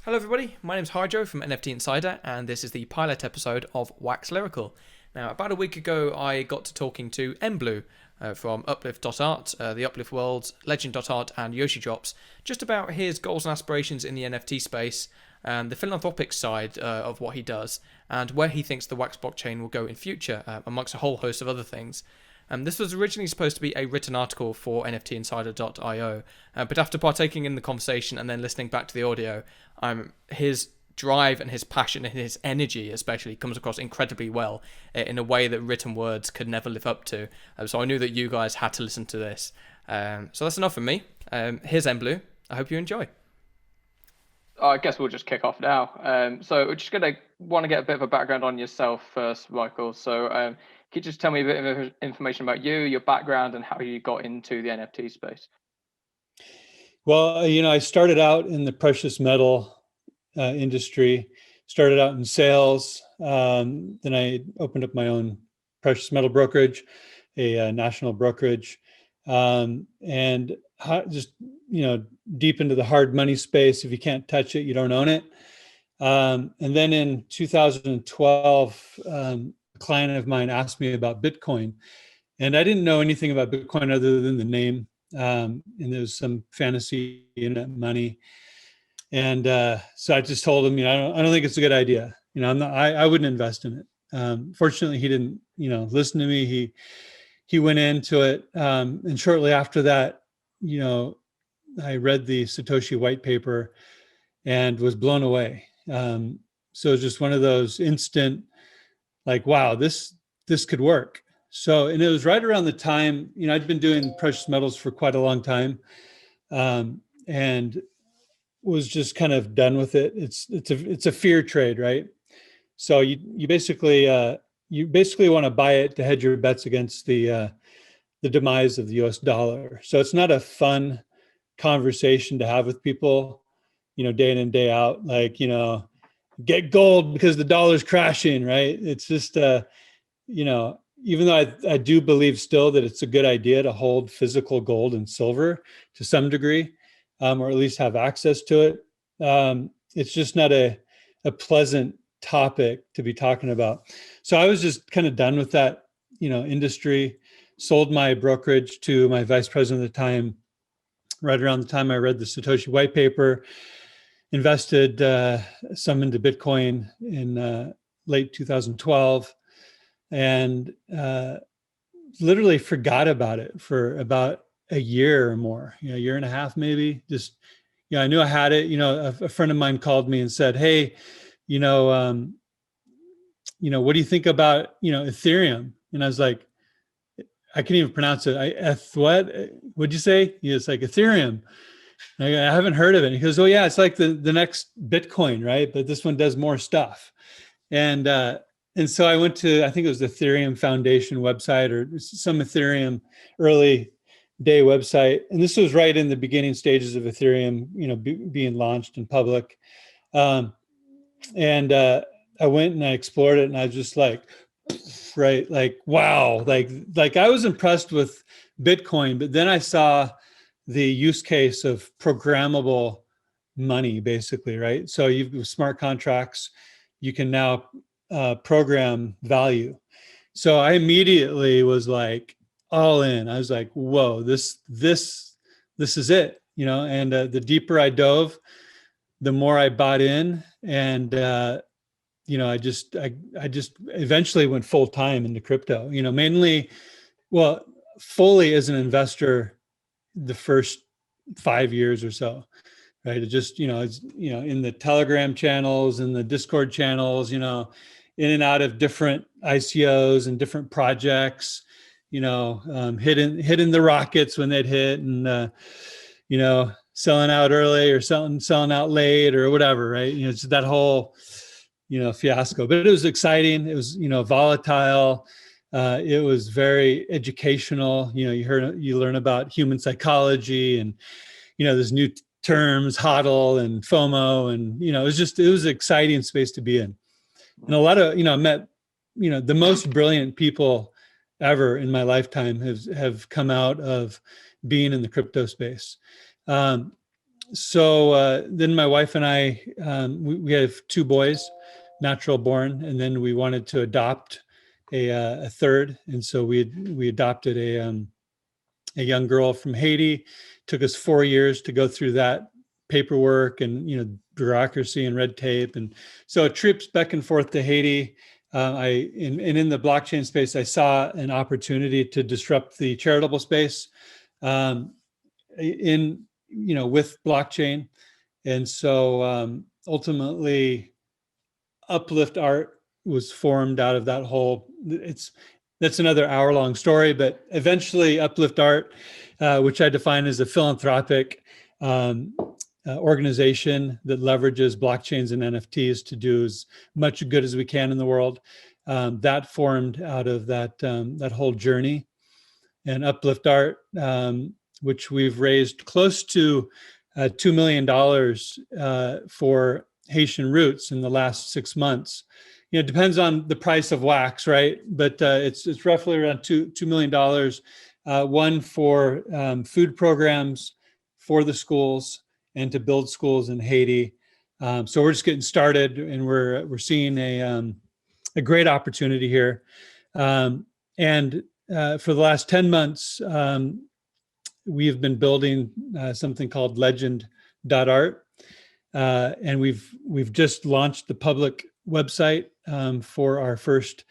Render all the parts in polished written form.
Hello everybody, my name's Hydro from NFT Insider, and this is the pilot episode of WAX Lyrical. Now, about a week ago, I got to talking to mBlu from Uplift.Art, the Uplift Worlds, LGND.art, and YoshiDrops, just about his goals and aspirations in the NFT space, the philanthropic side of what he does, and where he thinks the WAX blockchain will go in future, amongst a whole host of other things. This was originally supposed to be a written article for NFTinsider.io, but after partaking in the conversation and then listening back to the audio, his drive and his passion and his energy especially comes across incredibly well in a way that written words could never live up to. So I knew that you guys had to listen to this. So that's enough from me. Here's mBlu. I hope you enjoy. I guess we'll just kick off now. So we're just going to want to get a bit of a background on yourself first, Michael. So can you just tell me a bit of information about you, your background, and how you got into the NFT space? Well, I started out in the precious metal industry, started out in sales. Then I opened up my own precious metal brokerage, a national brokerage, and just, deep into the hard money space. If you can't touch it, you don't own it. And then in 2012, a client of mine asked me about Bitcoin, and I didn't know anything about Bitcoin other than the name. And there was some fantasy internet money. And so I just told him, I don't think it's a good idea. I wouldn't invest in it. Fortunately, he didn't, listen to me. He went into it. And shortly after that, I read the Satoshi white paper and was blown away. So it's just one of those instant, like, wow, this could work. So, and it was right around the time, I'd been doing precious metals for quite a long time, and was just kind of done with it. It's a fear trade, right? So you basically want to buy it to hedge your bets against the demise of the US dollar. So it's not a fun conversation to have with people, day in and day out, like, get gold because the dollar's crashing, right? It's just, even though I do believe still that it's a good idea to hold physical gold and silver to some degree, or at least have access to it, it's just not a pleasant topic to be talking about. So I was just kind of done with that, industry, sold my brokerage to my vice president at the time, right around the time I read the Satoshi white paper, invested some into Bitcoin in late 2012, and literally forgot about it for about a year or more, a year and a half, maybe. Just, I knew I had it. A friend of mine called me and said, "Hey, what do you think about, Ethereum?" And I was like, I can't even pronounce it. What? What'd you say? It's like Ethereum. I haven't heard of it. He goes, "Oh yeah, it's like the next Bitcoin, right? But this one does more stuff." And so I went to, I think it was the Ethereum Foundation website or some Ethereum early day website. And this was right in the beginning stages of Ethereum, being launched in public. I went and I explored it, and I was just like, right, like, wow, like I was impressed with Bitcoin, but then I saw the use case of programmable money, basically, right? So you've smart contracts, you can now program value. So I immediately was like all in. I was like, whoa, this is it, and the deeper I dove, the more I bought in. And I just eventually went full time into crypto, mainly, well, fully as an investor the first 5 years or so, right? It just, it's, in the Telegram channels and the Discord channels, in and out of different ICOs and different projects, hitting the rockets when they'd hit, and, selling out early or selling out late or whatever, right? It's that whole, fiasco. But it was exciting. It was, volatile. It was very educational. You learn about human psychology, and, there's new terms, HODL and FOMO, and, it was an exciting space to be in. And a lot of, I met, the most brilliant people ever in my lifetime have come out of being in the crypto space. then my wife and I, we have two boys, natural born, and then we wanted to adopt a third, and so we adopted a young girl from Haiti. Took us 4 years to go through that paperwork and bureaucracy and red tape, and so trips back and forth to Haiti. In the blockchain space, I saw an opportunity to disrupt the charitable space with blockchain, and so ultimately, Uplift.Art was formed out of that whole. That's another hour-long story, but eventually, Uplift.Art, which I define as a philanthropic organization that leverages blockchains and NFTs to do as much good as we can in the world. That formed out of that whole journey. And Uplift.Art, which we've raised close to $2 million for Haitian roots in the last 6 months. It depends on the price of wax, right? But it's roughly around $2 million. One for food programs for the schools and to build schools in Haiti. So we're just getting started, and we're seeing a great opportunity here. And for the last 10 months, we have been building something called LGND.art, and we've just launched the public website for our first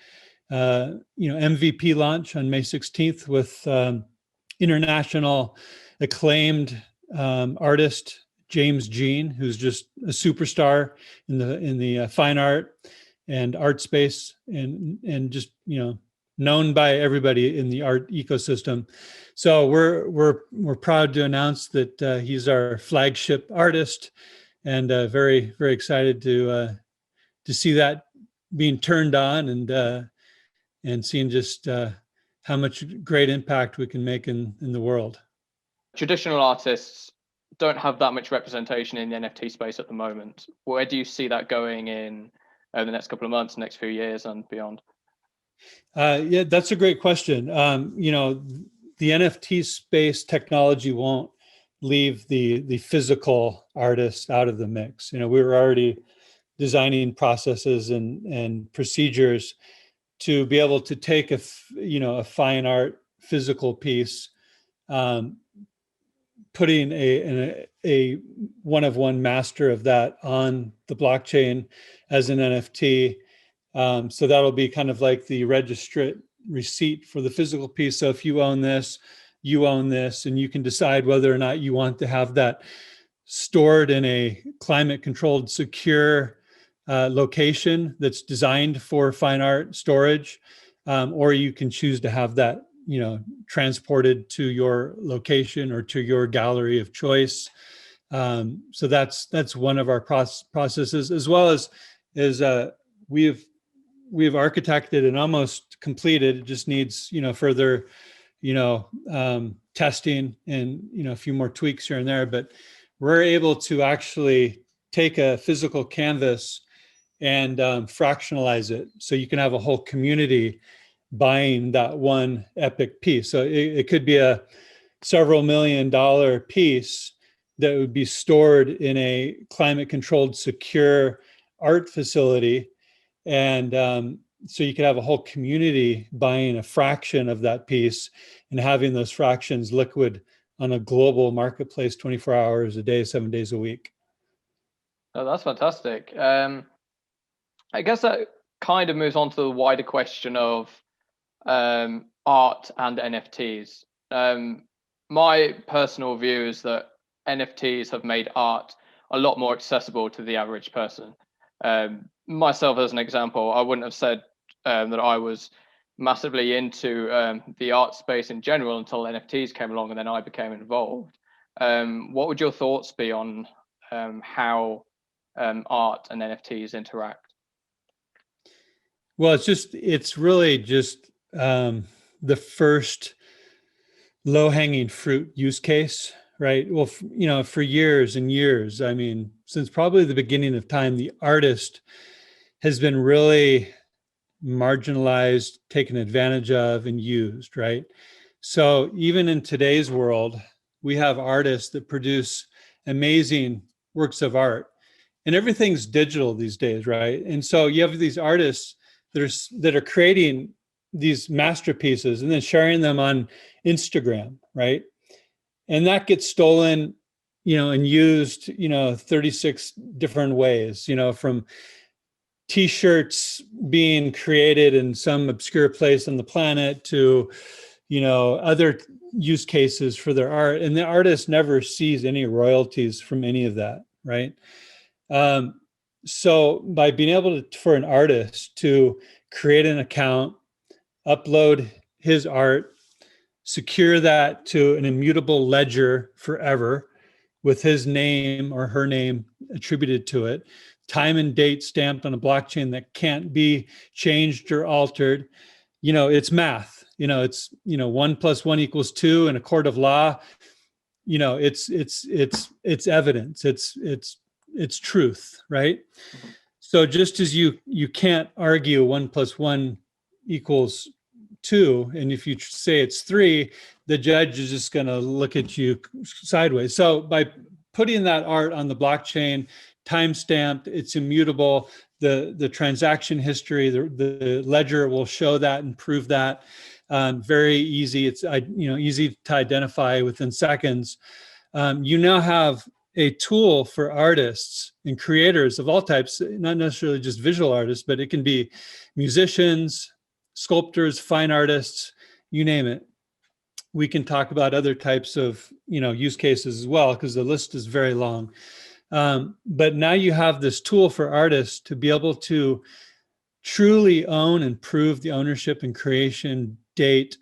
MVP launch on May 16th with international acclaimed artist James Jean, who's just a superstar in the fine art and art space, and just known by everybody in the art ecosystem. So we're proud to announce that he's our flagship artist, and very, very excited to see that being turned on, and seeing just how much great impact we can make in the world. Traditional artists don't have that much representation in the NFT space at the moment. Where do you see that going in the next couple of months, next few years, and beyond? Yeah, that's a great question. The NFT space technology won't leave the physical artist out of the mix. We were already designing processes and procedures to be able to take a fine art physical piece, putting a one-of-one master of that on the blockchain as an NFT. So that'll be kind of like the registrate receipt for the physical piece. So if you own this, and you can decide whether or not you want to have that stored in a climate-controlled, secure location that's designed for fine art storage, or you can choose to have that transported to your location or to your gallery of choice. So that's one of our processes, as well as we've architected and almost completed. It just needs further testing and a few more tweaks here and there, but we're able to actually take a physical canvas and fractionalize it, so you can have a whole community buying that one epic piece. So it could be a several $1 million piece that would be stored in a climate-controlled, secure art facility, and so you could have a whole community buying a fraction of that piece and having those fractions liquid on a global marketplace 24 hours a day, 7 days a week. Oh, that's fantastic. I guess that kind of moves on to the wider question of art and NFTs. My personal view is that NFTs have made art a lot more accessible to the average person. Myself, as an example, I wouldn't have said that I was massively into the art space in general until NFTs came along, and then I became involved. What would your thoughts be on how art and NFTs interact? Well, it's really just the first low-hanging fruit use case, right? Well, for years and years, I mean, since probably the beginning of time, the artist has been really marginalized, taken advantage of, and used, right? So even in today's world, we have artists that produce amazing works of art, and everything's digital these days, right? And so you have these artists that are creating these masterpieces and then sharing them on Instagram, right? And that gets stolen, and used, 36 different ways, from T-shirts being created in some obscure place on the planet to, other use cases for their art. And the artist never sees any royalties from any of that, right? So by being able for an artist to create an account, upload his art, secure that to an immutable ledger forever with his name or her name attributed to it, time and date stamped on a blockchain that can't be changed or altered. It's math. It's 1 + 1 = 2 in a court of law. It's evidence. It's truth, right? So just as you can't argue 1 + 1 = 2, and if you say it's 3, the judge is just going to look at you sideways. So by putting that art on the blockchain, time-stamped, it's immutable. The transaction history, the ledger will show that and prove that. Very easy. It's easy to identify within seconds. You now have a tool for artists and creators of all types, not necessarily just visual artists, but it can be musicians, sculptors, fine artists, you name it. We can talk about other types of use cases as well, because the list is very long. But now you have this tool for artists to be able to truly own and prove the ownership and creation date,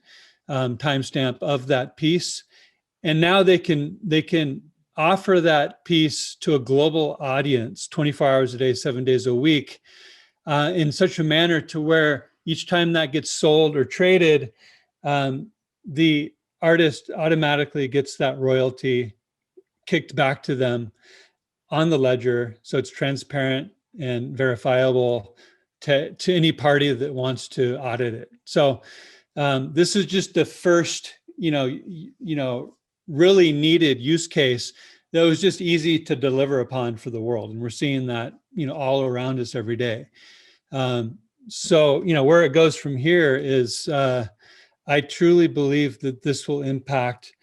timestamp of that piece. And now they can offer that piece to a global audience 24 hours a day, 7 days a week, in such a manner to where each time that gets sold or traded, the artist automatically gets that royalty kicked back to them on the ledger. So it's transparent and verifiable to any party that wants to audit it. So this is just the first, really needed use case that was just easy to deliver upon for the world. And we're seeing that, all around us every day. So, where it goes from here is I truly believe that this will impact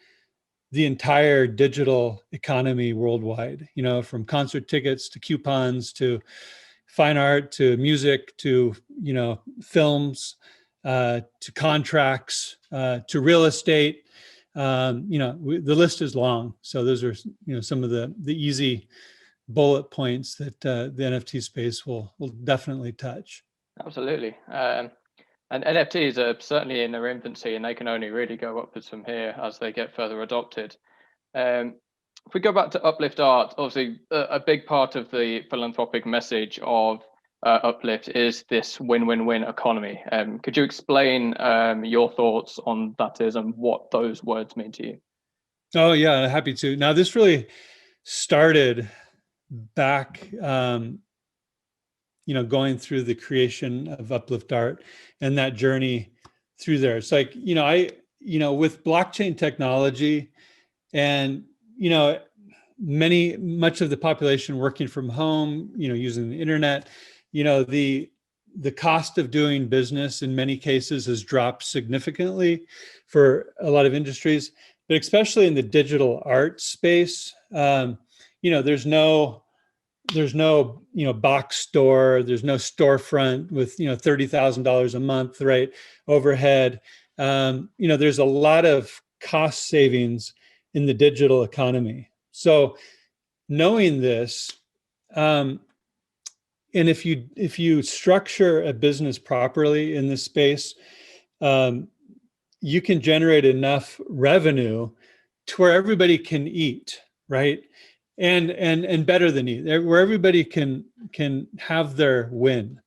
the entire digital economy worldwide, from concert tickets to coupons to fine art to music to, films, to contracts, to real estate. The list is long. So those are, some of the easy bullet points that the NFT space will definitely touch. Absolutely. And NFTs are certainly in their infancy, and they can only really go upwards from here as they get further adopted. If we go back to Uplift.Art, obviously a big part of the philanthropic message of Uplift is this win-win-win economy. Could you explain your thoughts on that is and what those words mean to you? Oh yeah, happy to. Now this really started back, going through the creation of Uplift.Art and that journey through there. It's like, with blockchain technology and, much of the population working from home, using the internet, the cost of doing business in many cases has dropped significantly for a lot of industries, but especially in the digital art space. There's no box store, there's no storefront with $30,000 a month, right, overhead. There's a lot of cost savings in the digital economy. So knowing this, and if you structure a business properly in this space, you can generate enough revenue to where everybody can eat, right? And better than eat, where everybody can have their win,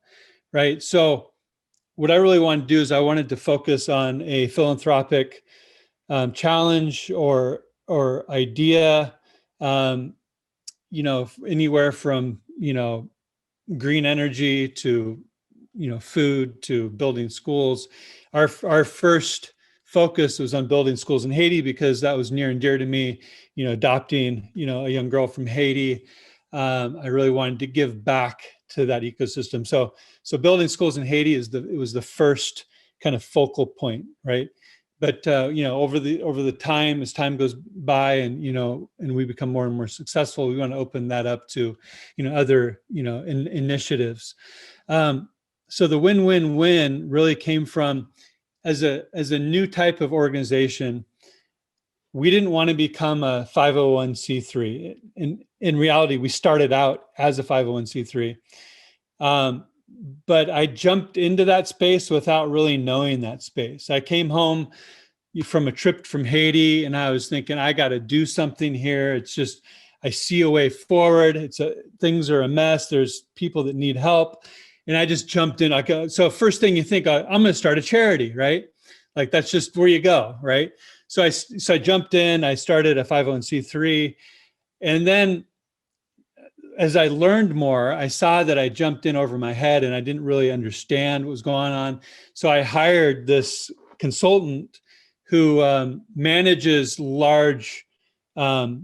right? So what I really want to do is I wanted to focus on a philanthropic challenge or idea, anywhere from green energy to food to building schools. Our first focus was on building schools in Haiti because that was near and dear to me, adopting, a young girl from Haiti. I really wanted to give back to that ecosystem. So building schools in Haiti was the first kind of focal point, right? But over the time, as time goes by, and and we become more and more successful, we want to open that up to other initiatives. So the WinWinWin really came from as a new type of organization. We didn't want to become a 501c3. In reality, we started out as a 501c3. But I jumped into that space without really knowing that space. I came home from a trip from Haiti, and I was thinking, I got to do something here. It's just, I see a way forward. Things are a mess. There's people that need help. And I just jumped in. So first thing you think, I'm going to start a charity, right? Like that's just where you go, right? So I jumped in, I started a 501c3. And then as I learned more, I saw that I jumped in over my head and I didn't really understand what was going on. So I hired this consultant who manages large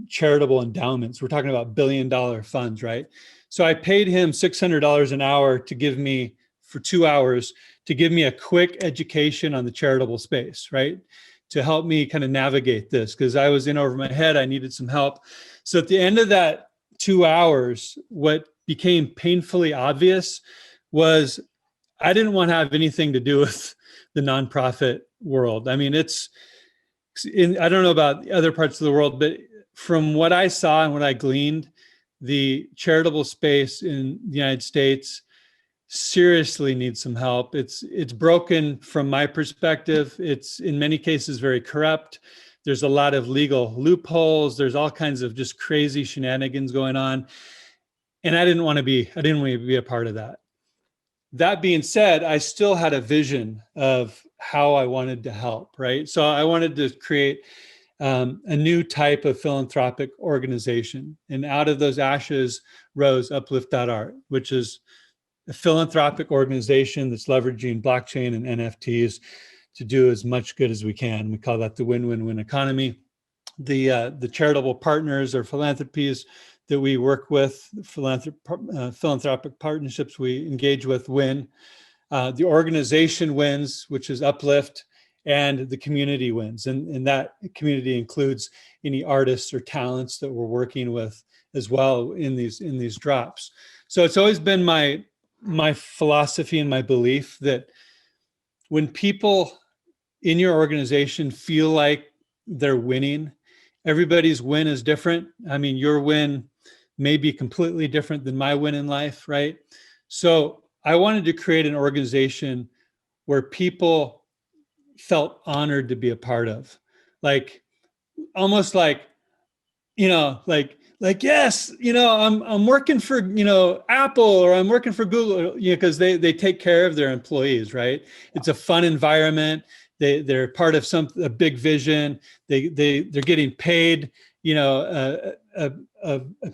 charitable endowments. We're talking about billion-dollar funds, right? So I paid him $600 an hour to give me, for 2 hours, to give me a quick education on the charitable space, right? To help me kind of navigate this, because I was in over my head. I needed some help. So at the end of that 2 hours, what became painfully obvious was I didn't want to have anything to do with the nonprofit world. I mean, I don't know about other parts of the world, but from what I saw and what I gleaned, the charitable space in the United States seriously needs some help. It's broken from my perspective. It's in many cases very corrupt. There's a lot of legal loopholes. There's all kinds of just crazy shenanigans going on. And I didn't want to be a part of that. That being said, I still had a vision of how I wanted to help, right? So I wanted to create a new type of philanthropic organization. And out of those ashes rose Uplift.Art, which is a philanthropic organization that's leveraging blockchain and NFTs to do as much good as we can. We call that the win-win-win economy. The charitable partners or philanthropies that we work with, philanthropic partnerships we engage with win. The organization wins, which is Uplift, and the community wins. And that community includes any artists or talents that we're working with as well in these drops. So it's always been my philosophy and my belief that when people in your organization feel like they're winning, everybody's win is different. I mean, your win may be completely different than my win in life, right? So I wanted to create an organization where people felt honored to be a part of, like almost like, yes, I'm working for, Apple, or I'm working for Google, because they take care of their employees, right? It's a fun environment. They're part of a big vision. They're getting paid, a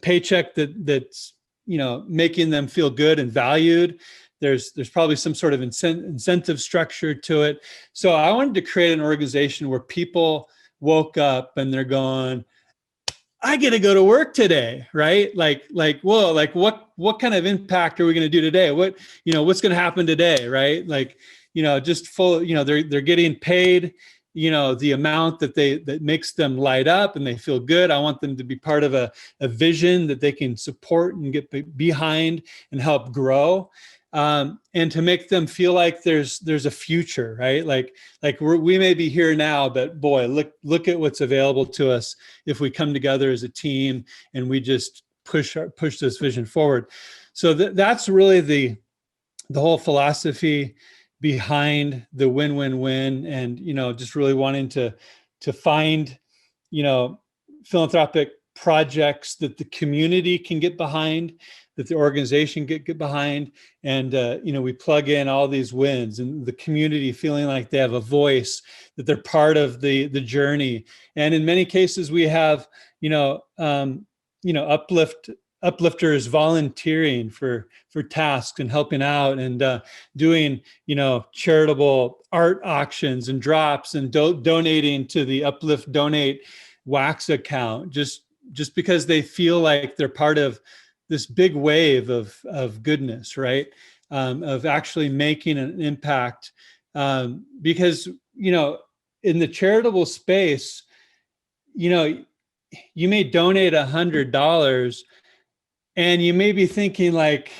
paycheck that's making them feel good and valued. There's probably some sort of incentive structure to it. So I wanted to create an organization where people woke up and they're going, I get to go to work today, right? Whoa, what kind of impact are we going to do today? What's going to happen today, right? Just full, they're getting paid, the amount that makes them light up and they feel good. I want them to be part of a vision that they can support and get behind and help grow. And to make them feel like there's a future, right? We may be here now, but boy, look at what's available to us if we come together as a team and we just push this vision forward. So that's really the whole philosophy behind the win-win-win, and just really wanting to find philanthropic projects that the community can get behind, that the organization get behind, and we plug in all these wins and the community feeling like they have a voice, that they're part of the journey. And in many cases we have Uplift uplifters volunteering for tasks and helping out and doing, charitable art auctions and drops and donating to the Uplift Donate WAX account, just because they feel like they're part of this big wave of goodness, right? Of actually making an impact. Because, in the charitable space, you may donate $100 and you may be thinking like,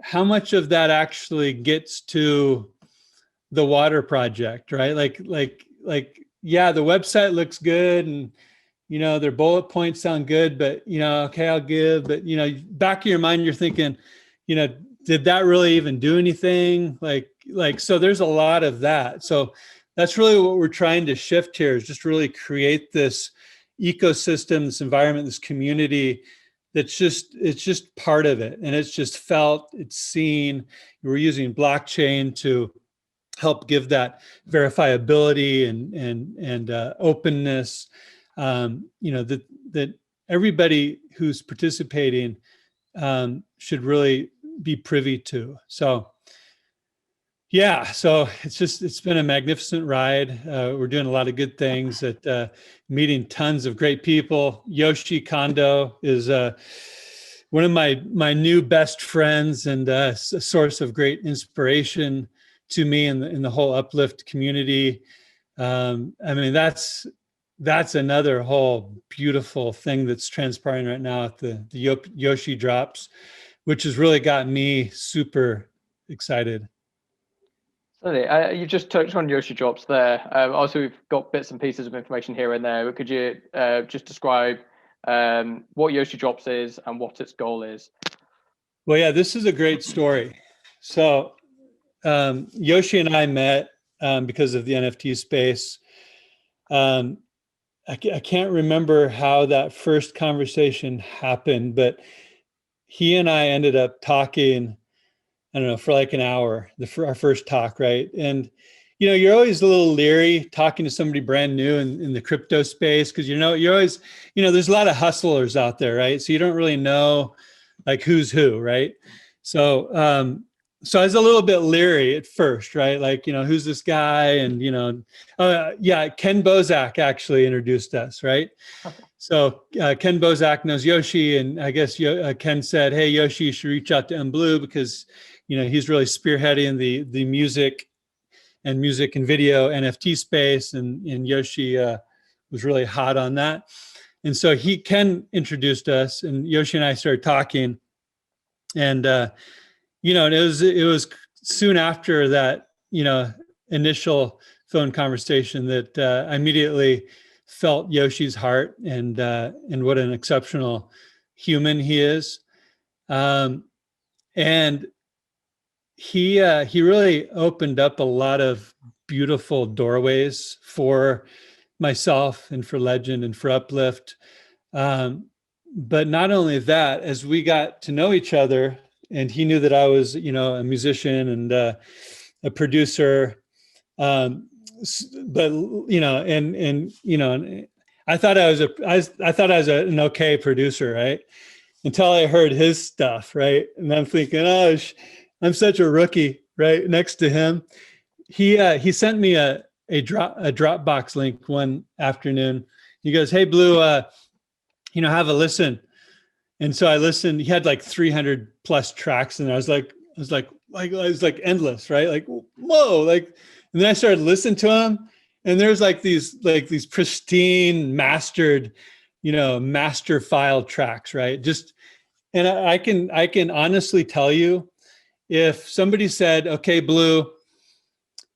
how much of that actually gets to the water project, right? Like, yeah, the website looks good and, their bullet points sound good, but, okay, I'll give, but, back of your mind, you're thinking, did that really even do anything? So there's a lot of that. So that's really what we're trying to shift here, is just really create this ecosystem, this environment, this community it's just part of it. And it's just felt, it's seen. We're using blockchain to help give that verifiability and openness, that everybody who's participating should really be privy to. So yeah, so it's been a magnificent ride. We're doing a lot of good things, meeting tons of great people. Yoshi Kondo is one of my new best friends and a source of great inspiration to me in the whole Uplift community. That's another whole beautiful thing that's transpiring right now at the YoshiDrops, which has really got me super excited. Certainly. You just touched on YoshiDrops there. Also, we've got bits and pieces of information here and there. But could you just describe what YoshiDrops is and what its goal is? Well, yeah, this is a great story. So Yoshi and I met because of the NFT space. I can't remember how that first conversation happened, but he and I ended up talking, I don't know, for like an hour, our first talk, right? And, you're always a little leery talking to somebody brand new in the crypto space, because, you're always, there's a lot of hustlers out there, right? So you don't really know like who's who, right? So, so I was a little bit leery at first, right? Like, who's this guy? And, yeah, Ken Bozak actually introduced us, right? Okay. So Ken Bozak knows Yoshi, and I guess Ken said, hey, Yoshi, you should reach out to mBlu because, he's really spearheading the music and video NFT space, and Yoshi was really hot on that. And so Ken introduced us, and Yoshi and I started talking, and and it was soon after that, initial phone conversation that I immediately felt Yoshi's heart and what an exceptional human he is. And he really opened up a lot of beautiful doorways for myself and for Legend and for Uplift. But not only that, as we got to know each other, and he knew that I was, a musician and a producer, but and I thought I was an okay producer, right? Until I heard his stuff, right? And I'm thinking, oh, I'm such a rookie, right? Next to him, he sent me a Dropbox link one afternoon. He goes, "Hey, Blue, have a listen." And so I listened. He had like 300 plus tracks, and I was like endless, right? Like, whoa, like. And then I started listening to him, and there's like these pristine, mastered, master file tracks, right? And I can honestly tell you, if somebody said, "Okay, Blue,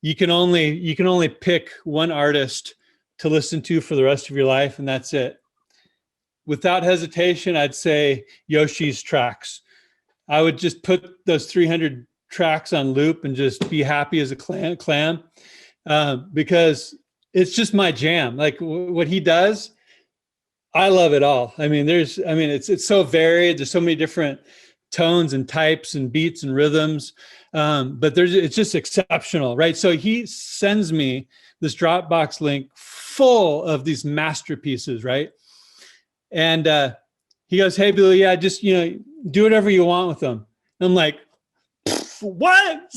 you can only pick one artist to listen to for the rest of your life, and that's it," without hesitation, I'd say Yoshi's tracks. I would just put those 300 tracks on loop and just be happy as a clam, because it's just my jam. Like what he does, I love it all. It's so varied. There's so many different tones and types and beats and rhythms, but it's just exceptional, right? So he sends me this Dropbox link full of these masterpieces, right? And he goes, "Hey, Billy, yeah, just, do whatever you want with them." And I'm like, what?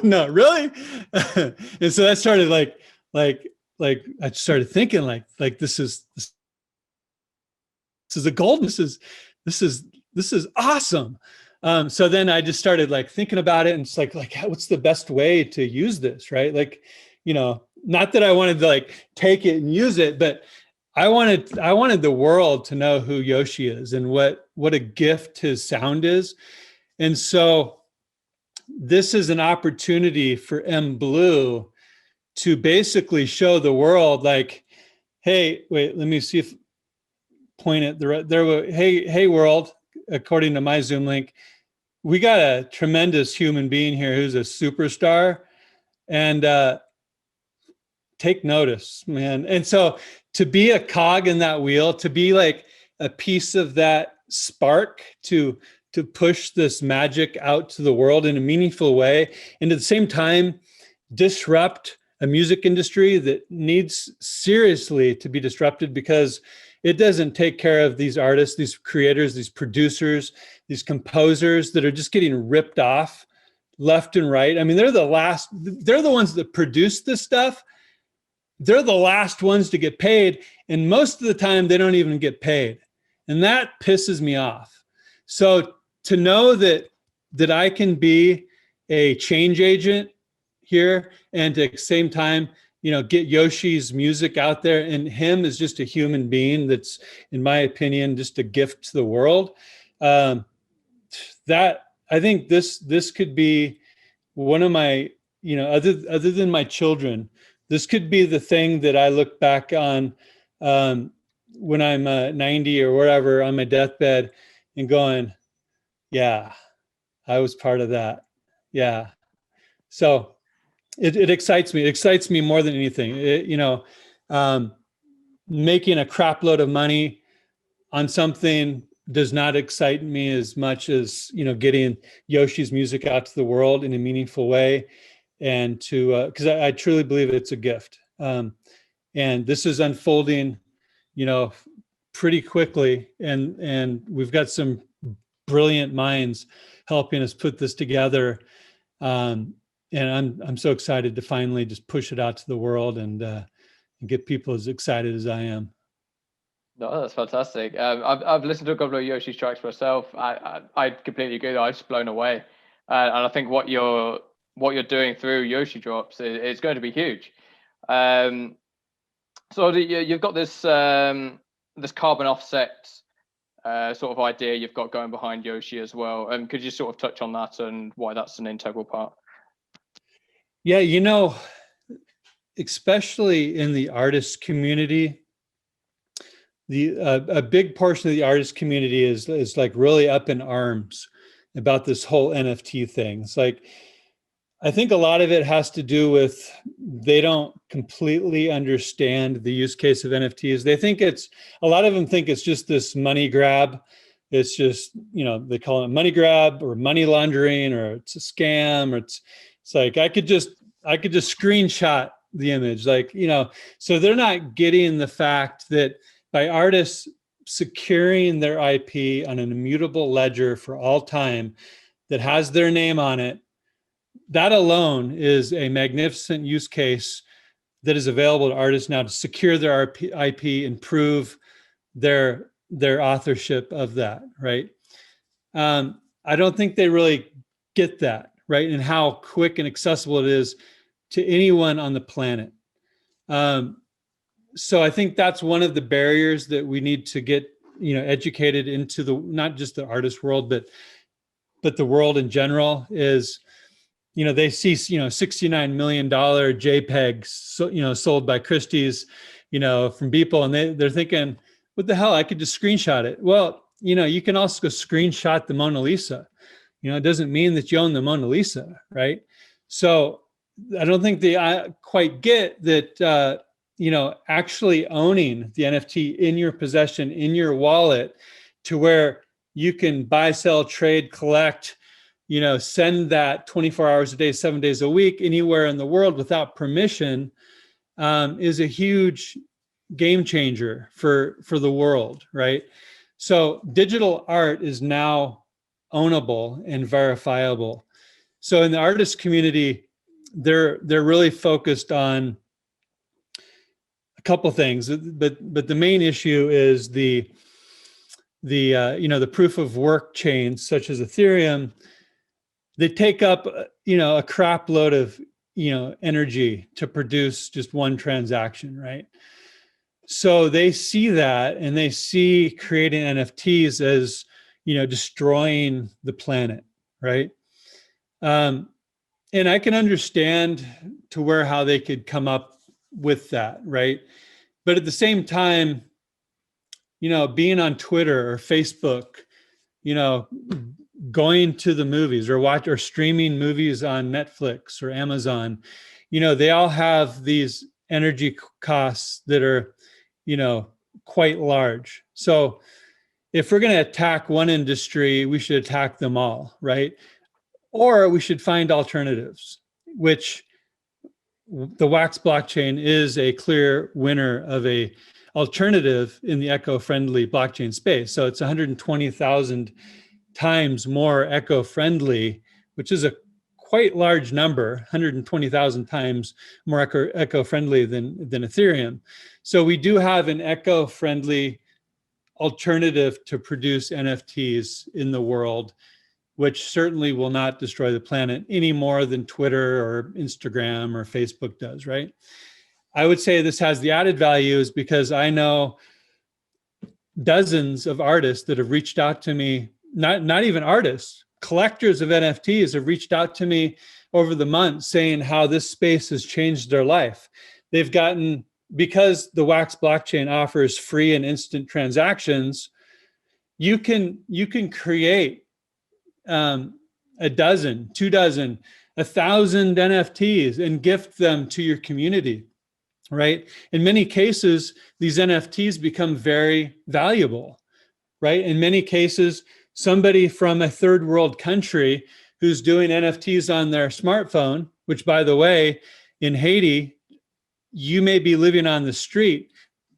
No, really? And so that started like I started thinking like this is a gold. This is awesome. So then I just started like thinking about it, and it's like what's the best way to use this, right? Like, not that I wanted to like take it and use it, but I wanted the world to know who Yoshi is and what a gift his sound is. And so this is an opportunity for mBlu to basically show the world like, hey, wait, let me see if point it there. Hey, world, according to my Zoom link, we got a tremendous human being here who's a superstar, and take notice, man. And so to be a cog in that wheel, to be like a piece of that spark to push this magic out to the world in a meaningful way, and at the same time disrupt a music industry that needs seriously to be disrupted, because it doesn't take care of these artists, these creators, these producers, these composers that are just getting ripped off left and right. I mean, they're the ones that produce this stuff. They're the last ones to get paid. And most of the time they don't even get paid. And that pisses me off. So to know that I can be a change agent here, and at the same time, get Yoshi's music out there, and him as just a human being that's, in my opinion, just a gift to the world. That I think this could be one of my, other than my children, this could be the thing that I look back on when I'm 90 or whatever on my deathbed and going, yeah, I was part of that. Yeah. So it excites me. It excites me more than anything. Making a crap load of money on something does not excite me as much as, getting Yoshi's music out to the world in a meaningful way, and to, because I truly believe it's a gift. And this is unfolding, pretty quickly, and we've got some brilliant minds helping us put this together. And I'm so excited to finally just push it out to the world and get people as excited as I am. No, that's fantastic. I've listened to a couple of Yoshi's tracks myself. I completely agree. I'm just blown away, and I think what you're doing through YoshiDrops is going to be huge. So you've got this this carbon offset sort of idea you've got going behind Yoshi as well. Could you sort of touch on that and why that's an integral part? Yeah, especially in the artist community, a big portion of the artist community is like really up in arms about this whole NFT thing. It's like, I think a lot of it has to do with they don't completely understand the use case of NFTs. They think a lot of them think it's just this money grab. It's just, they call it money grab or money laundering, or it's a scam, or it's like, I could just screenshot the image, so they're not getting the fact that by artists securing their IP on an immutable ledger for all time that has their name on it, that alone is a magnificent use case that is available to artists now to secure their IP and prove their authorship of that, right? I don't think they really get that, right? And how quick and accessible it is to anyone on the planet. So I think that's one of the barriers that we need to get, educated into, not just the artist world, but the world in general is, they see, $69 million JPEGs, sold by Christie's, from people, and they're thinking, what the hell? I could just screenshot it. Well, you can also go screenshot the Mona Lisa. It doesn't mean that you own the Mona Lisa, right? So I don't think they quite get that, actually owning the NFT in your possession, in your wallet, to where you can buy, sell, trade, collect, send that 24 hours a day, 7 days a week, anywhere in the world without permission, is a huge game changer for the world, right? So digital art is now ownable and verifiable. So in the artist community, they're really focused on a couple things, but the main issue is the proof of work chains such as Ethereum. They take up a crap load of energy to produce just one transaction, right? So they see that, and they see creating NFTs as destroying the planet, right? And I can understand to where how they could come up with that, right? But at the same time, being on Twitter or Facebook, going to the movies or streaming movies on Netflix or Amazon, they all have these energy costs that are, quite large. So if we're going to attack one industry, we should attack them all, right? Or we should find alternatives, which the WAX blockchain is a clear winner of a alternative in the eco-friendly blockchain space. So it's 120,000 times more eco-friendly, which is a quite large number, 120,000 times more eco-friendly than Ethereum. So we do have an eco-friendly alternative to produce NFTs in the world, which certainly will not destroy the planet any more than Twitter or Instagram or Facebook does, right? I would say this has the added values because I know dozens of artists that have reached out to me, not even artists, collectors of NFTs have reached out to me over the months saying how this space has changed their life. They've gotten, because the WAX blockchain offers free and instant transactions, you can create a dozen, 2 dozen, 1,000 NFTs and gift them to your community, right? In many cases, these NFTs become very valuable, right? In many cases, somebody from a third world country who's doing NFTs on their smartphone, which by the way, in Haiti, you may be living on the street,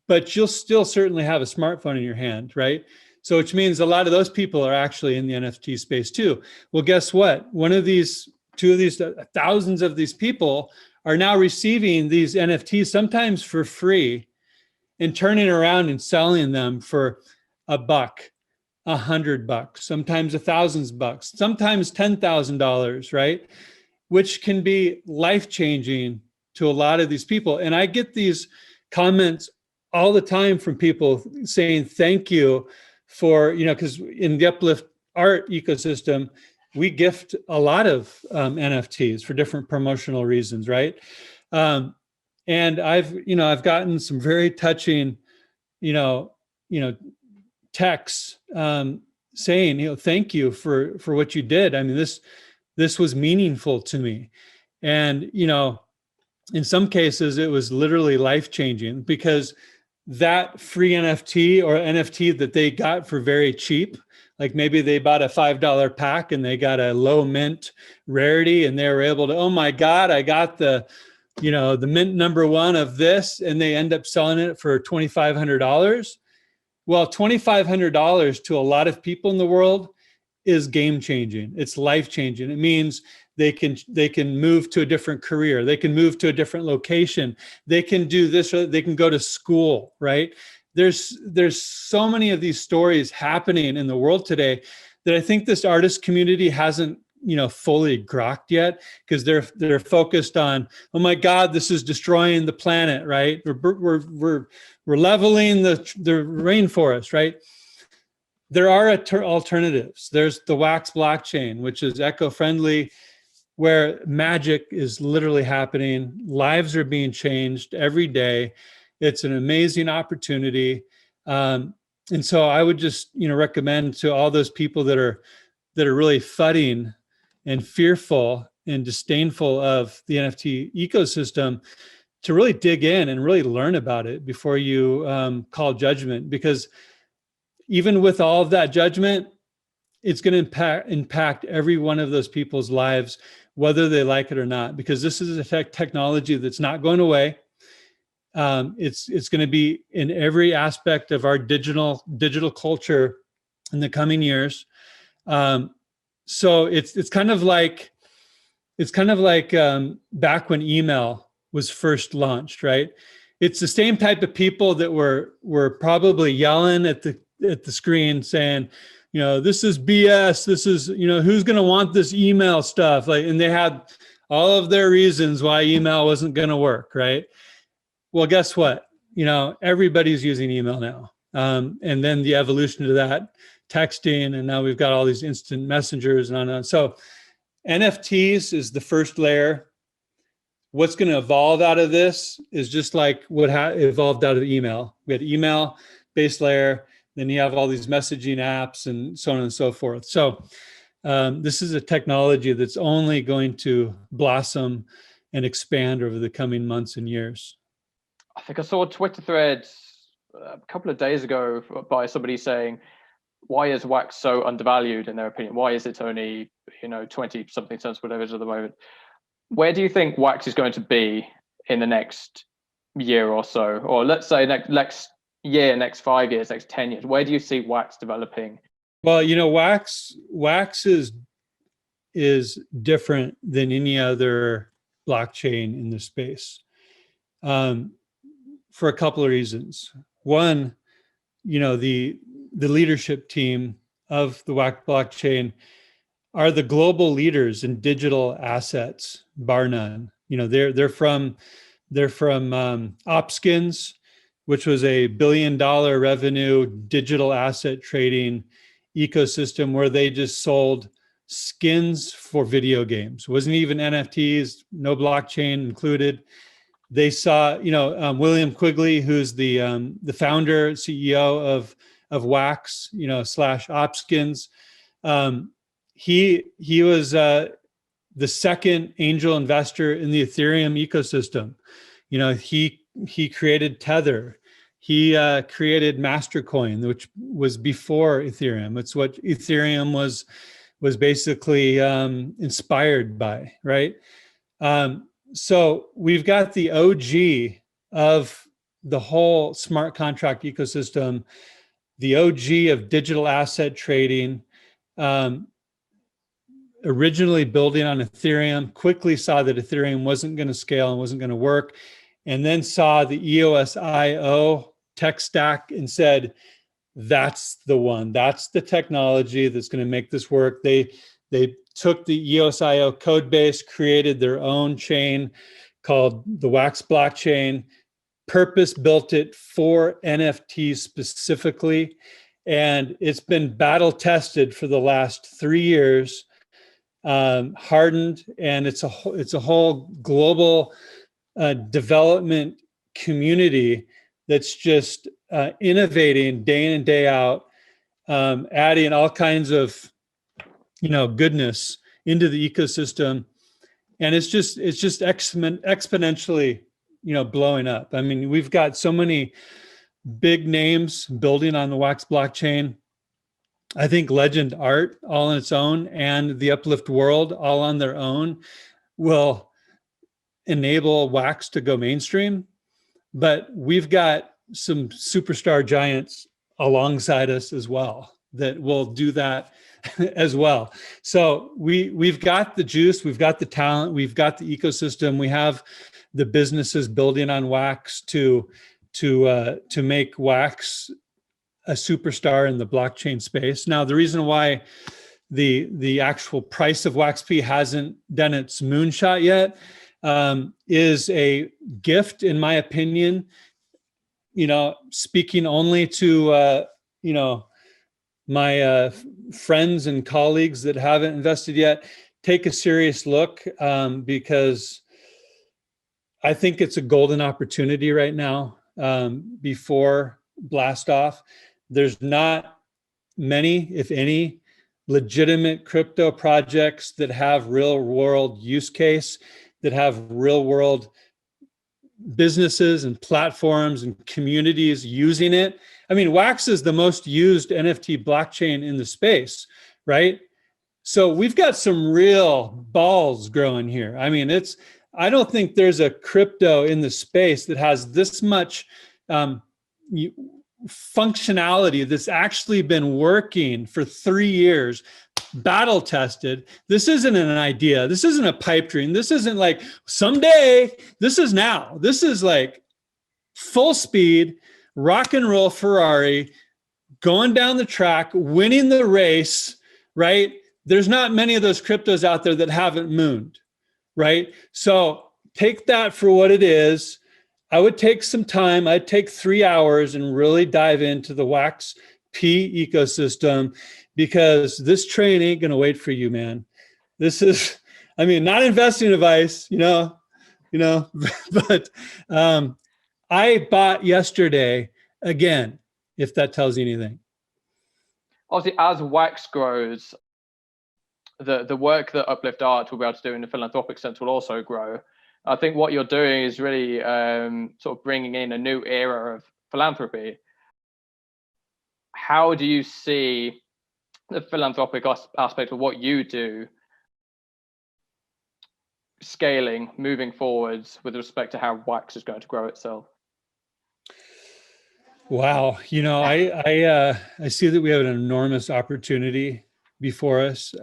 but you'll still certainly have a smartphone in your hand, right? So which means a lot of those people are actually in the NFT space too. Well, guess what? Two of these, thousands of these people are now receiving these NFTs, sometimes for free, and turning around and selling them for $1, $100, sometimes $1,000, sometimes $10,000, right? Which can be life-changing to a lot of these people. And I get these comments all the time from people saying, thank you for, because in the Uplift.Art ecosystem, we gift a lot of NFTs for different promotional reasons, right? And I've gotten some very touching, texts saying, thank you for what you did. I mean, this was meaningful to me. And, in some cases, it was literally life-changing because that free NFT or NFT that they got for very cheap, like maybe they bought a $5 pack and they got a low mint rarity and they were able to, oh my God, I got the mint number 1 of this, and they end up selling it for $2,500. Well, $2,500 to a lot of people in the world is game-changing. It's life-changing. It means they can move to a different career. They can move to a different location. They can do this, or they can go to school, right? There's so many of these stories happening in the world today that I think this artist community hasn't, fully grokked yet, because they're focused on, oh my God, this is destroying the planet, right? We're leveling the rainforest, right? There are alternatives. There's the WAX blockchain, which is eco-friendly, where magic is literally happening. Lives are being changed every day. It's an amazing opportunity. And so I would just, recommend to all those people that are really fudding and fearful and disdainful of the NFT ecosystem to really dig in and really learn about it before you call judgment, because even with all of that judgment, it's going to impact every one of those people's lives, whether they like it or not, because this is a technology that's not going away. It's going to be in every aspect of our digital culture in the coming years. So it's kind of like back when email was first launched, right? It's the same type of people that were probably yelling at the screen saying, this is BS. This is, who's going to want this email stuff? And they had all of their reasons why email wasn't going to work, right? Well, guess what? Everybody's using email now. And then the evolution to that, texting, and now we've got all these instant messengers and on and on. So NFTs is the first layer. What's going to evolve out of this is just like what evolved out of email. We had email base layer, then you have all these messaging apps and so on and so forth. So this is a technology that's only going to blossom and expand over the coming months and years. I think I saw a Twitter thread a couple of days ago by somebody saying, why is wax so undervalued in their opinion? Why is it only 20 something cents, whatever it is at the moment? Where do you think wax is going to be in the next year or so, or let's say next year, next 5 years, next 10 years? Where do you see wax developing? Well, wax is different than any other blockchain in the space for a couple of reasons. One, the leadership team of the WAX blockchain are the global leaders in digital assets, bar none. They're from Opskins, which was a $1 billion revenue digital asset trading ecosystem where they just sold skins for video games. It wasn't even NFTs, no blockchain included. They saw, William Quigley, who's the founder, CEO of WAX, / Opskins. He was the second angel investor in the Ethereum ecosystem. He created Tether. He created Mastercoin, which was before Ethereum. It's what Ethereum was basically inspired by, right? So we've got the OG of the whole smart contract ecosystem, the OG of digital asset trading, originally building on Ethereum, quickly saw that Ethereum wasn't going to scale and wasn't going to work, and then saw the EOS.io tech stack and said, that's the one, that's the technology that's going to make this work. They took the EOS.io code base, created their own chain called the WAX blockchain, purpose built it for NFTs specifically, and it's been battle tested for the last 3 years, hardened, and it's a whole global development community that's just innovating day in and day out, adding all kinds of goodness into the ecosystem, and it's just exponentially blowing up. I mean, we've got so many big names building on the WAX blockchain. I think LGND.art all on its own and the Uplift world all on their own will enable WAX to go mainstream, but we've got some superstar giants alongside us as well that will do that as well. So we've got the juice, we've got the talent, we've got the ecosystem, we have the businesses building on WAX to make WAX a superstar in the blockchain space. Now, the reason why the actual price of WAXP hasn't done its moonshot yet is a gift, in my opinion. Speaking only to my friends and colleagues that haven't invested yet, take a serious look, because I think it's a golden opportunity right now before blast off. There's not many, if any, legitimate crypto projects that have real world use case, that have real world businesses and platforms and communities using it. I mean, WAX is the most used NFT blockchain in the space, right? So we've got some real balls growing here. I mean, I don't think there's a crypto in the space that has this much functionality that's actually been working for 3 years, battle tested. This isn't an idea. This isn't a pipe dream. This isn't like someday. This is now. This is like full speed, rock and roll Ferrari, going down the track, winning the race, right? There's not many of those cryptos out there that haven't mooned, right? So take that for what it is. I would take some time. I'd take 3 hours and really dive into the WAX P ecosystem, because this train ain't going to wait for you, man. This is, I mean, not investing advice, but I bought yesterday again, if that tells you anything. Obviously, as WAX grows, the work that Uplift.Art will be able to do in the philanthropic sense will also grow. I think what you're doing is really sort of bringing in a new era of philanthropy. How do you see the philanthropic aspect of what you do scaling, moving forwards with respect to how WAX is going to grow itself? Wow. I see that we have an enormous opportunity before us.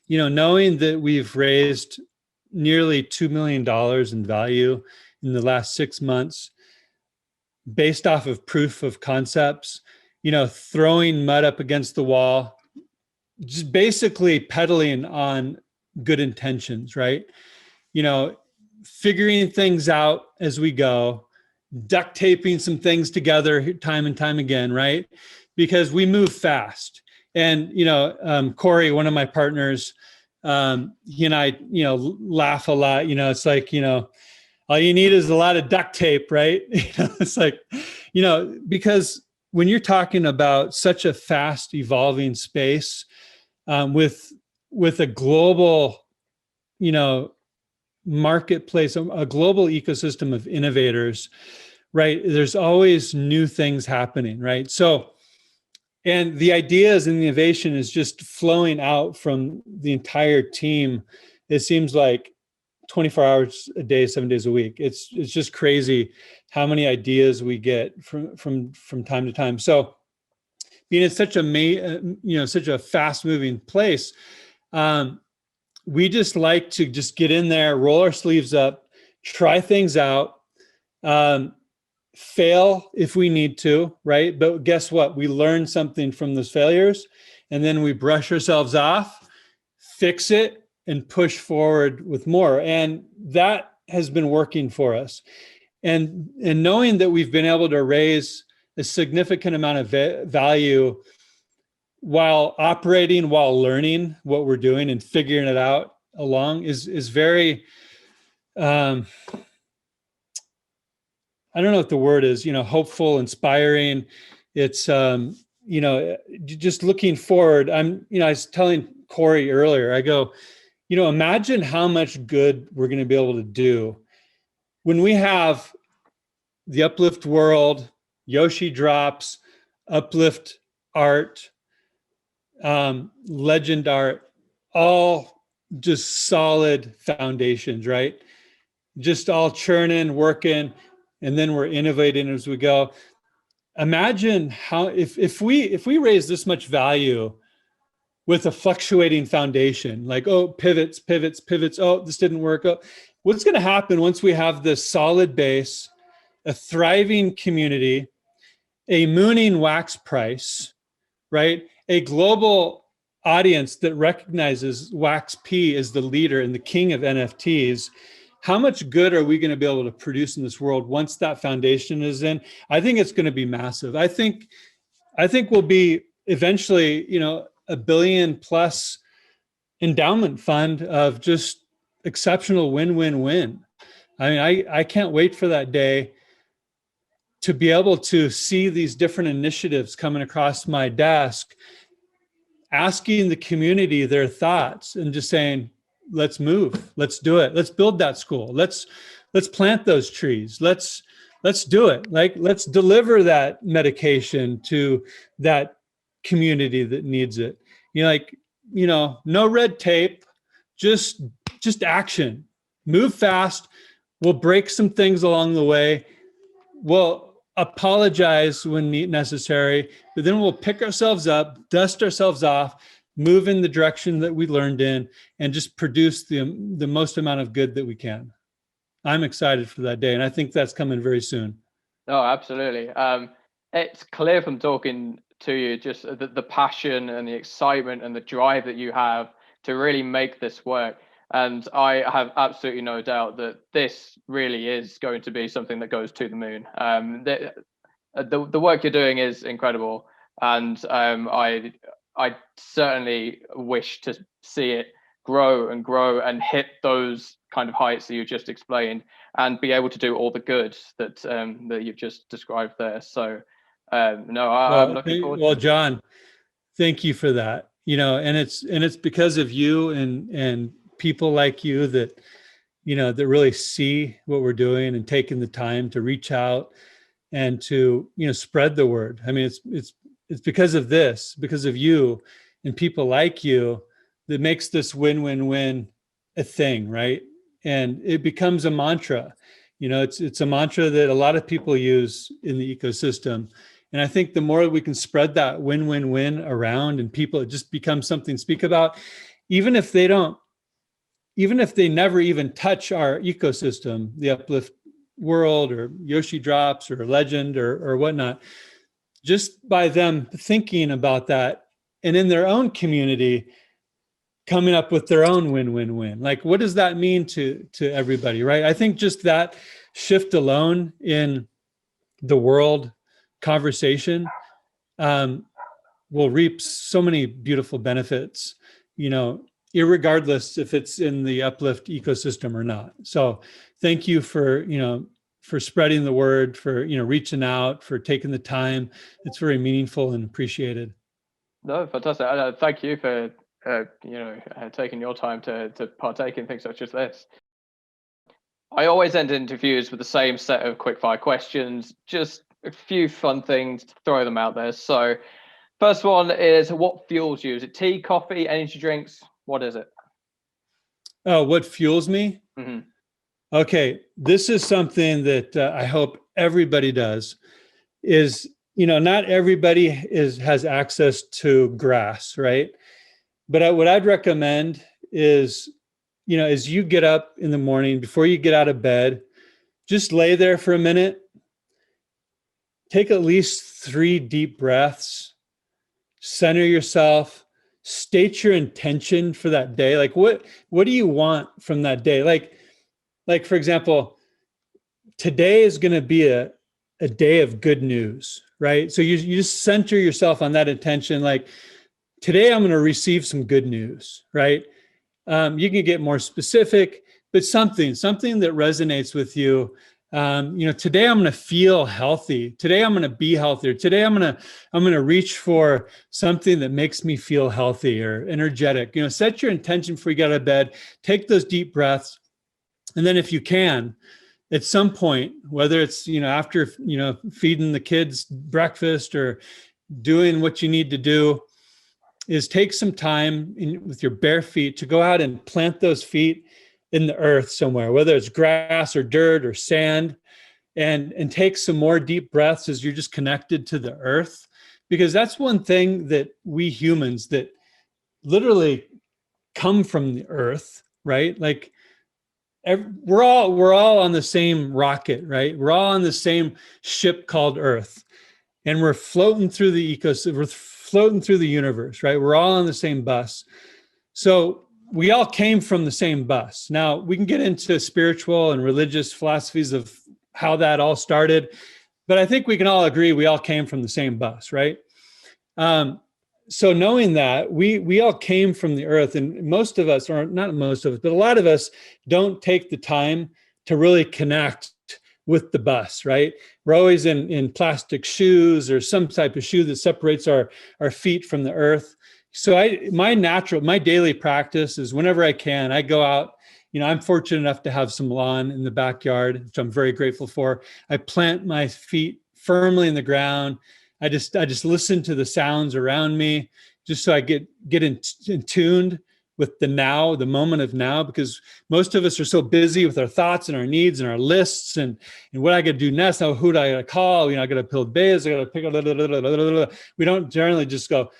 Knowing that we've raised nearly $2 million in value in the last 6 months based off of proof of concepts, throwing mud up against the wall, just basically peddling on good intentions, right? Figuring things out as we go, duct taping some things together time and time again, right? Because we move fast. And, Corey, one of my partners, he and I, laugh a lot. It's like, all you need is a lot of duct tape, right? It's like, because when you're talking about such a fast evolving space, with a global, marketplace, a global ecosystem of innovators, right? There's always new things happening, right? So, and the ideas and the innovation is just flowing out from the entire team. It seems like 24 hours a day, 7 days a week. It's just crazy how many ideas we get from time to time. So, being in such a fast moving place, we just like to just get in there, roll our sleeves up, try things out, fail if we need to, right? But guess what? We learn something from those failures, and then we brush ourselves off, fix it, and push forward with more. And that has been working for us. And knowing that we've been able to raise a significant amount of value while operating, while learning what we're doing and figuring it out along is very, I don't know what the word is, hopeful, inspiring. It's, just looking forward. I was telling Corey earlier, I go, imagine how much good we're going to be able to do when we have the Uplift world, YoshiDrops, Uplift.Art, LGND.art, all just solid foundations, right? Just all churning, working, and then we're innovating as we go. Imagine how if we raise this much value with a fluctuating foundation, like, pivots. Oh, this didn't work. Oh, what's going to happen once we have this solid base, a thriving community, a mooning wax price, right? A global audience that recognizes Wax P as the leader and the king of NFTs. How much good are we going to be able to produce in this world once that foundation is in? I think it's going to be massive. I think we'll be eventually, $1 billion plus endowment fund of just exceptional win-win-win. I mean, I can't wait for that day to be able to see these different initiatives coming across my desk, asking the community their thoughts and just saying, let's move, let's do it. Let's build that school. Let's plant those trees. Let's do it. Like, let's deliver that medication to that community that needs it. No red tape, just action. move fast. We'll break some things along the way. We'll apologize when necessary, but then we'll pick ourselves up, dust ourselves off, move in the direction that we learned in, and just produce the most amount of good that we can. I'm excited for that day, and I think that's coming very soon. Oh, absolutely. It's clear from talking to you just the passion and the excitement and the drive that you have to really make this work. And I have absolutely no doubt that this really is going to be something that goes to the moon. The work you're doing is incredible, and I certainly wish to see it grow and hit those kind of heights that you just explained, and be able to do all the good that that you've just described there. So no, I'm looking forward. Well, John, thank you for that. And it's because of you and people like you that that really see what we're doing and taking the time to reach out and to spread the word. I mean, it's because of this, because of you and people like you, that makes this win-win-win a thing, right? And it becomes a mantra. It's a mantra that a lot of people use in the ecosystem. And I think the more we can spread that win-win-win around, and people, it just becomes something to speak about, even if they never even touch our ecosystem, the Uplift world or YoshiDrops or Legend or whatnot, just by them thinking about that and in their own community, coming up with their own win-win-win. Like, what does that mean to everybody, right? I think just that shift alone in the world conversation will reap so many beautiful benefits, irregardless if it's in the Uplift ecosystem or not. So thank you for spreading the word, for, reaching out, for taking the time. It's very meaningful and appreciated. No, fantastic. Thank you for taking your time to partake in things such as this. I always end interviews with the same set of quickfire questions, just a few fun things to throw them out there. So first one is, what fuels you? Is it tea, coffee, energy drinks? What is it? Oh, what fuels me? Mm-hmm. Okay, this is something that I hope everybody does. Is not everybody has access to grass, right? But what I'd recommend is, as you get up in the morning, before you get out of bed, just lay there for a minute. Take at least 3 deep breaths. Center yourself. State your intention for that day. Like, what do you want from that day? Like for example, today is going to be a day of good news, right? So you just center yourself on that intention. Like, today I'm going to receive some good news, right? You can get more specific, but something that resonates with you. Today I'm going to feel healthy. Today I'm going to be healthier. Today I'm going to reach for something that makes me feel healthy or energetic. Set your intention before you get out of bed. Take those deep breaths, and then if you can, at some point, whether it's after feeding the kids breakfast or doing what you need to do, is take some time with your bare feet to go out and plant those feet in the earth somewhere, whether it's grass or dirt or sand, and take some more deep breaths as you're just connected to the earth. Because that's one thing that we humans that literally come from the earth, right? Like, we're all on the same rocket, right? We're all on the same ship called Earth, and we're floating through the ecosystem. We're floating through the universe, right? We're all on the same bus. So we all came from the same bus. Now, we can get into spiritual and religious philosophies of how that all started, but I think we can all agree we all came from the same bus, right? So knowing that we all came from the earth, and most of us, or not most of us, but a lot of us don't take the time to really connect with the bus, right? We're always in plastic shoes or some type of shoe that separates our feet from the earth. So my daily practice is, whenever I can, I go out. I'm fortunate enough to have some lawn in the backyard, which I'm very grateful for. I plant my feet firmly in the ground. I just listen to the sounds around me, just so I get in tuned with the now, the moment of now, because most of us are so busy with our thoughts and our needs and our lists and what I got to do next. Now, who do I got to call? I got to build biz. I got to pick up. We don't generally just go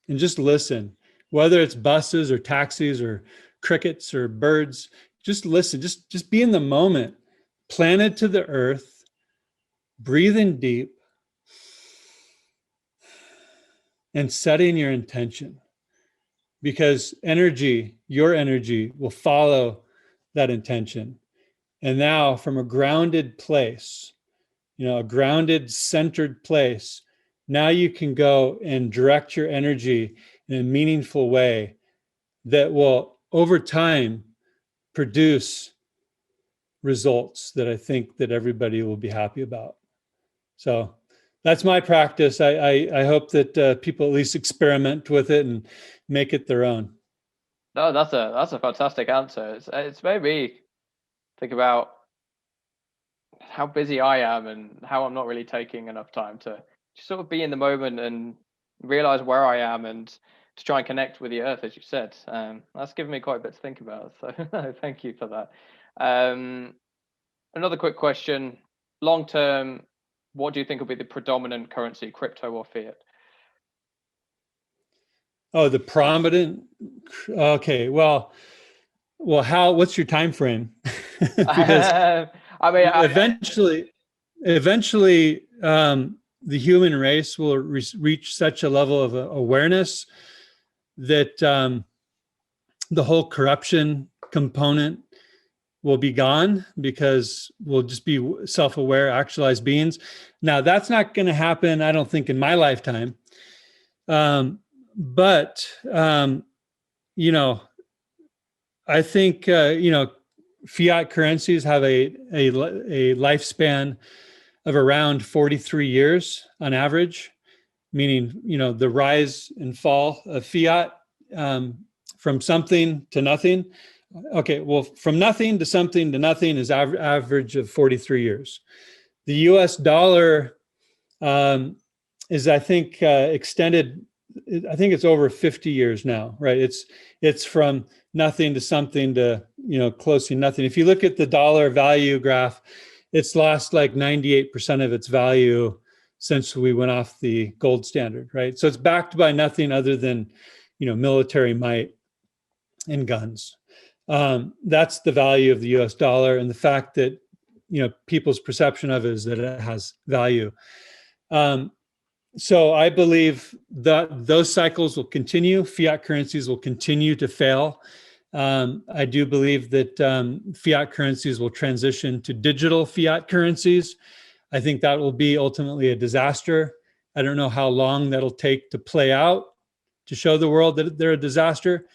and just listen, whether it's buses or taxis or crickets or birds. Just listen. Just be in the moment, planted to the earth, breathing deep, and setting your intention, because your energy will follow that intention. And now from a grounded place, a grounded, centered place, now you can go and direct your energy in a meaningful way that will over time produce results that I think that everybody will be happy about. So that's my practice. I hope that people at least experiment with it and make it their own. No, that's a fantastic answer. It's made me think about how busy I am and how I'm not really taking enough time to just sort of be in the moment and realize where I am and to try and connect with the earth, as you said. That's given me quite a bit to think about. So thank you for that. Another quick question: long term, what do you think will be the predominant currency, crypto or fiat? Oh, the prominent. Okay, well, what's your time frame? Because I mean, eventually, the human race will reach such a level of awareness that the whole corruption component will be gone, because we'll just be self-aware, actualized beings. Now, that's not going to happen, I don't think, in my lifetime. But I think fiat currencies have a lifespan of around 43 years on average, meaning the rise and fall of fiat from something to nothing. Okay, well, from nothing to something to nothing is average of 43 years. The US dollar is, I think, extended. I think it's over 50 years now, right? It's from nothing to something to close to nothing. If you look at the dollar value graph, it's lost like 98% of its value since we went off the gold standard, right? So it's backed by nothing other than military might and guns. That's the value of the US dollar, and the fact that people's perception of it is that it has value. So I believe that those cycles will continue. Fiat currencies will continue to fail. I do believe that fiat currencies will transition to digital fiat currencies. I think that will be ultimately a disaster. I don't know how long that'll take to play out, to show the world that they're a disaster.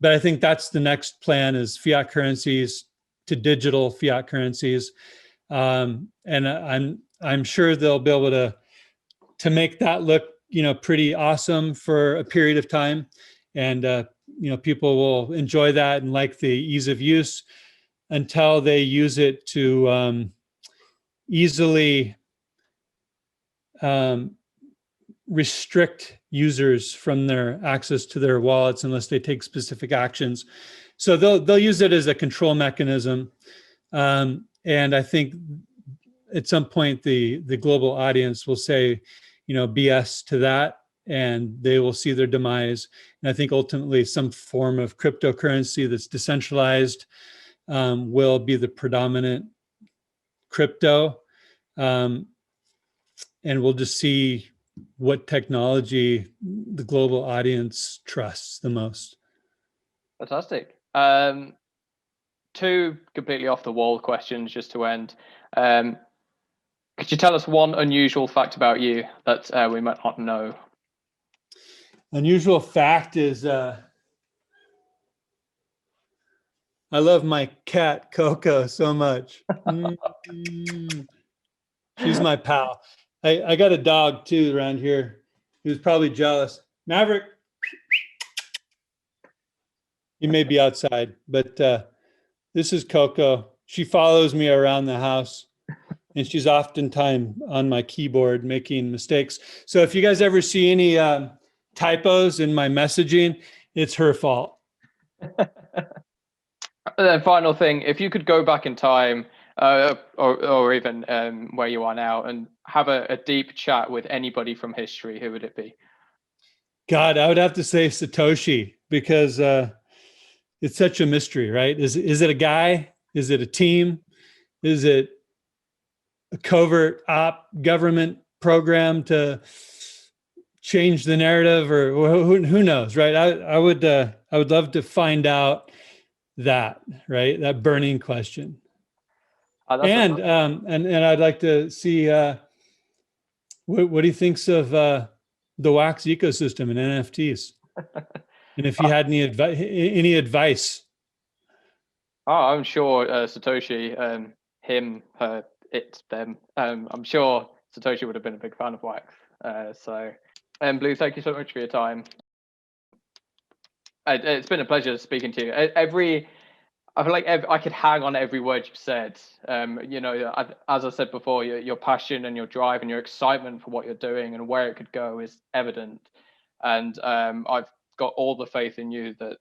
But I think that's the next plan, is fiat currencies to digital fiat currencies. And I'm sure they'll be able to make that look, pretty awesome for a period of time. And, people will enjoy that and like the ease of use until they use it to easily restrict users from their access to their wallets unless they take specific actions. So they'll use it as a control mechanism. And I think at some point the global audience will say, BS to that, and they will see their demise. And I think ultimately some form of cryptocurrency that's decentralized will be the predominant crypto. And we'll just see what technology the global audience trusts the most. Fantastic. Two completely off the wall questions just to end. Could you tell us one unusual fact about you that we might not know? Unusual fact is I love my cat, Coco, so much. She's my pal. I got a dog too around here. He was probably jealous. Maverick. He may be outside, but this is Coco. She follows me around the house. and she's oftentimes on my keyboard making mistakes. So if you guys ever see any typos in my messaging, it's her fault. And then final thing, if you could go back in time, or even where you are now, and have a deep chat with anybody from history, who would it be? God, I would have to say Satoshi, because it's such a mystery, right? Is it a guy? Is it a team? Is it a covert government program to change the narrative, or who knows, right? I would love to find out that, right? That burning question. And I'd like to see what he thinks of the WAX ecosystem and NFTs, and if he had any advice. Oh, I'm sure Satoshi, him, her, it, them. I'm sure Satoshi would have been a big fan of WAX. So, Blue, thank you so much for your time. It's been a pleasure speaking to you. I feel like I could hang on every word you've said. As I said before, your passion and your drive and your excitement for what you're doing and where it could go is evident. And I've got all the faith in you that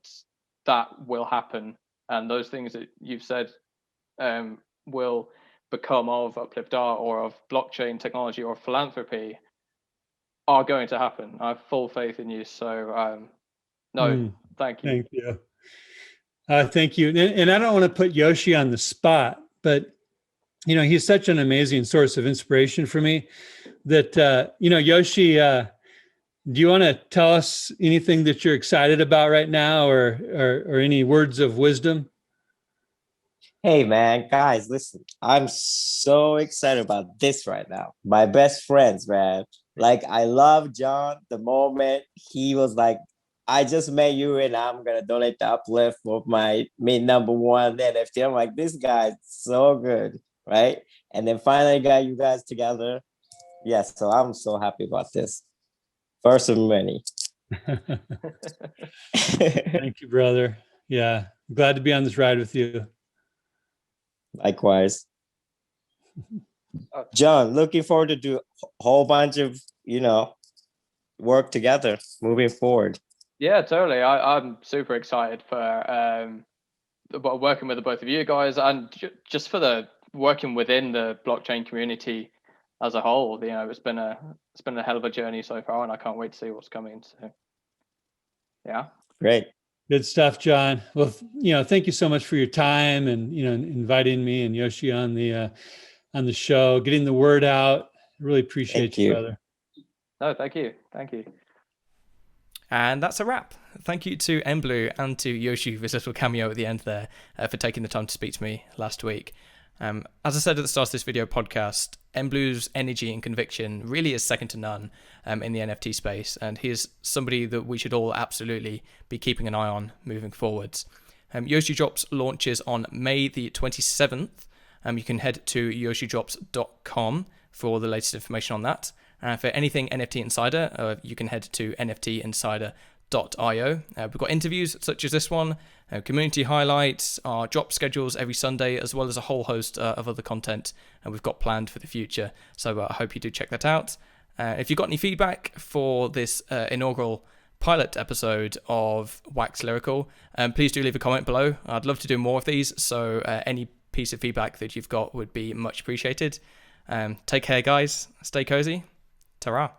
will happen. And those things that you've said will become of Uplift.Art or of blockchain technology or philanthropy are going to happen. I have full faith in you. So, thank you. Thank you. Thank you. And I don't want to put Yoshi on the spot, but he's such an amazing source of inspiration for me that, Yoshi, do you want to tell us anything that you're excited about right now, or any words of wisdom? Hey man, guys, listen, I'm so excited about this right now. My best friends, man. Like, I love John the moment he was like, I just met you and I'm gonna donate the Uplift for my #1 NFT. I'm like, this guy's so good, right? And then finally got you guys together. Yes, so I'm so happy about this. First of many. Thank you, brother. Yeah, glad to be on this ride with you. Likewise. John, looking forward to do a whole bunch of, work together moving forward. Yeah, totally. I'm super excited for working with the both of you guys, and just for the working within the blockchain community as a whole. It's been a hell of a journey so far, and I can't wait to see what's coming. So, yeah. Great. Good stuff, John. Well, thank you so much for your time and, inviting me and Yoshi on the show, getting the word out. Really appreciate you, brother. No, thank you. Thank you. And that's a wrap. Thank you to mBlu and to Yoshi for his little cameo at the end there for taking the time to speak to me last week. As I said at the start of this video podcast, mBlu's energy and conviction really is second to none in the NFT space, and he is somebody that we should all absolutely be keeping an eye on moving forwards. YoshiDrops launches on May the 27th. You can head to YoshiDrops.com for all the latest information on that. For anything NFT Insider, you can head to NFTinsider.io. We've got interviews such as this one, community highlights, our drop schedules every Sunday, as well as a whole host of other content we've got planned for the future. So I hope you do check that out. If you've got any feedback for this inaugural pilot episode of WAX Lyrical, please do leave a comment below. I'd love to do more of these, so any piece of feedback that you've got would be much appreciated. Take care, guys. Stay cozy. Ta-ra.